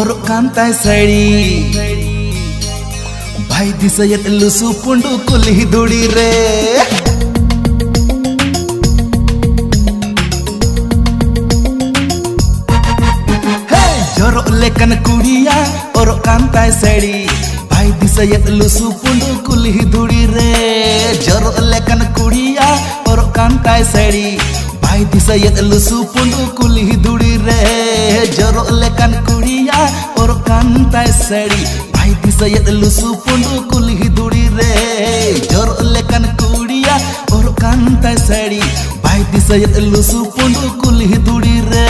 और कांताय साड़ी भाई दिसयत लुसु पुंडू कुली दुड़ी रे जोरो लेकन कुड़िया और कांताय साड़ी भाई दिसयत लुसु पुंडू कुली दुड़ी रे जोरो लेकन कुड़िया और कांताय साड़ी भाई दिसयत लुसु पुंडू कुली दुड़ी रे जोरो लेकन कुड़िया और कांताय साड़ी भाई दिसयत लुसु पुंडू कुली दुड़ी रे जोरो लेकन कुड़िया और कांताय साड़ी भाई दिसयत लुसु पुंडू कुली दुड़ी रे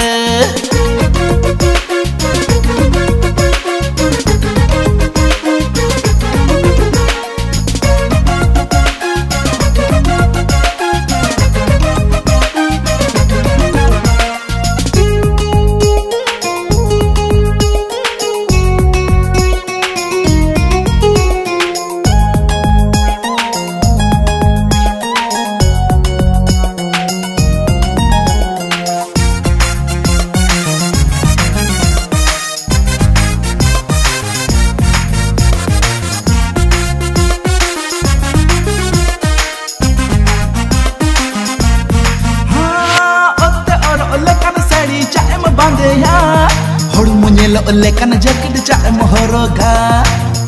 लेकन जैकेट चाहे मोहरोगा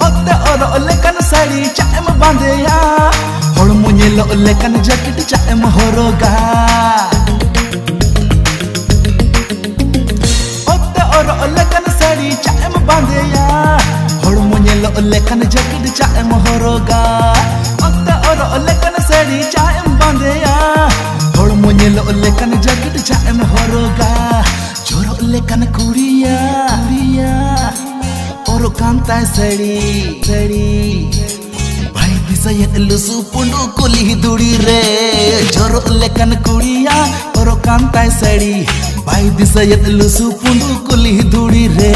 ओते और लेकन साड़ी चाहे बांधेया होड़ मुझे लेकन जैकेट चाहे मोहरोगा ओते और लेकन साड़ी चाहे बांधेया होड़ मुझे लेकन जैकेट चाहे मोहरोगा ओते और लेकन साड़ी चाहे बांधेया होड़ मुझे लेकन जैकेट चाहे मोहरोगा जोरो लेकन कुड़िया और कांताय साड़ी भाई दिसयत लुसु पुंडू कुली दुड़ी रे जोरो लेकन कुड़िया और कांताय साड़ी भाई दिसयत लुसु पुंडू कुली दुड़ी रे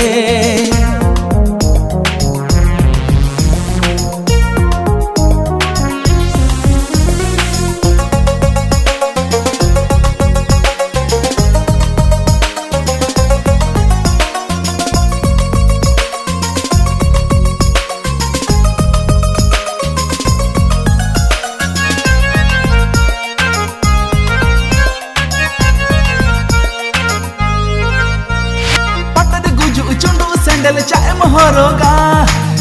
चाहे मोहरोगा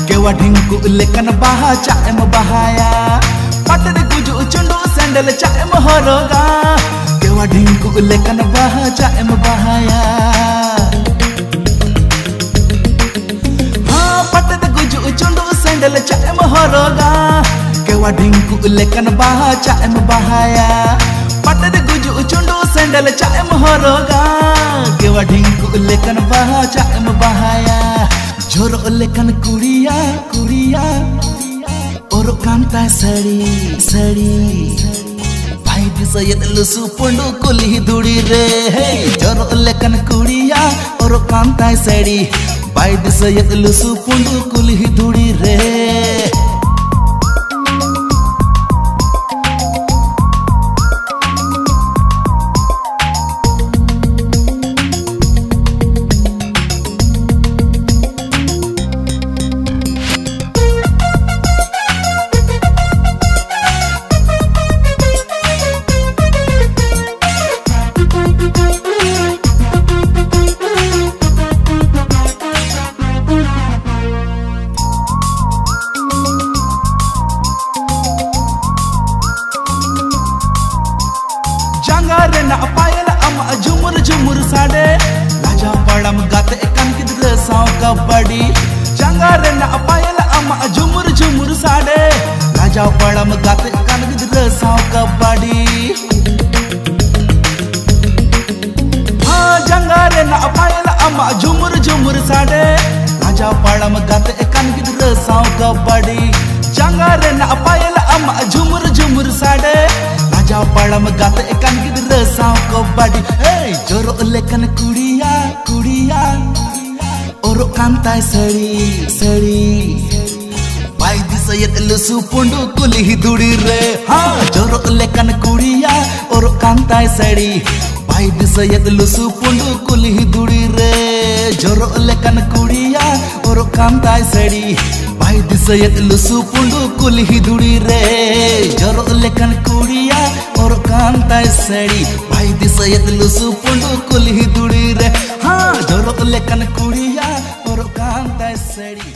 केवा ढिंकू लेकन बाहा चाहे बहाया पटन गुजू चुंडू सैंडल चाहे मोहरोगा केवा ढिंकू लेकन बाहा चाहे बहाया हाँ पटन गुजू चुंडू सैंडल चाहे मोहरोगा केवा ढिंकू लेकन बाहा चाहे बहाया पटन गुजू चुंडू सैंडल चाहे मोहरोगा केवा ढिंकू लेकन बाहा चाहे बहाया जोरो लेकन कुड़िया और कांताय साड़ी भाई दिसयत लुसु पुंडू कुली दुड़ी रे जोरो लेकन कुड़िया और कांताय साड़ी भाई दिसयत लुसु पुंडू कुली दुड़ी रे ना पायल अम झुमुर झुमुर साडे राजा पड़म गाते कन किधर साव कबड्डी जंगारे ना पायल अम झुमुर झुमुर साडे राजा पड़म गाते कन किधर साव कबड्डी हाँ जंगारे ना पायल अम झुमुर झुमुर साडे राजा पड़म गाते कन किधर साव कबड्डी जंगारे ना पायल अम झुमुर झुमुर साडे राजा पड़म गाते कन किधर साव कबड्डी जोरो लेकन कुड़िया और कांताय साड़ी भाई दिसयत लुसु पुंडू कुली दुड़ी रे हाँ जोरो लेकन कुड़िया और कांताय साड़ी भाई दिसयत लुसु पुंडू कुली दुड़ी रे जोरो लेकन कुड़िया हरो कांताय सड़ी बाई दिसयत लुसु पुंडू कुल्ही दुड़ी रे जरो लेकन कुड़िया हरो कांताय सड़ी बाई दिसयत लुसु पुंडू कुल्ही दुड़ी रे हाँ जरो लेकन कुड़िया हरो कांताय सड़ी।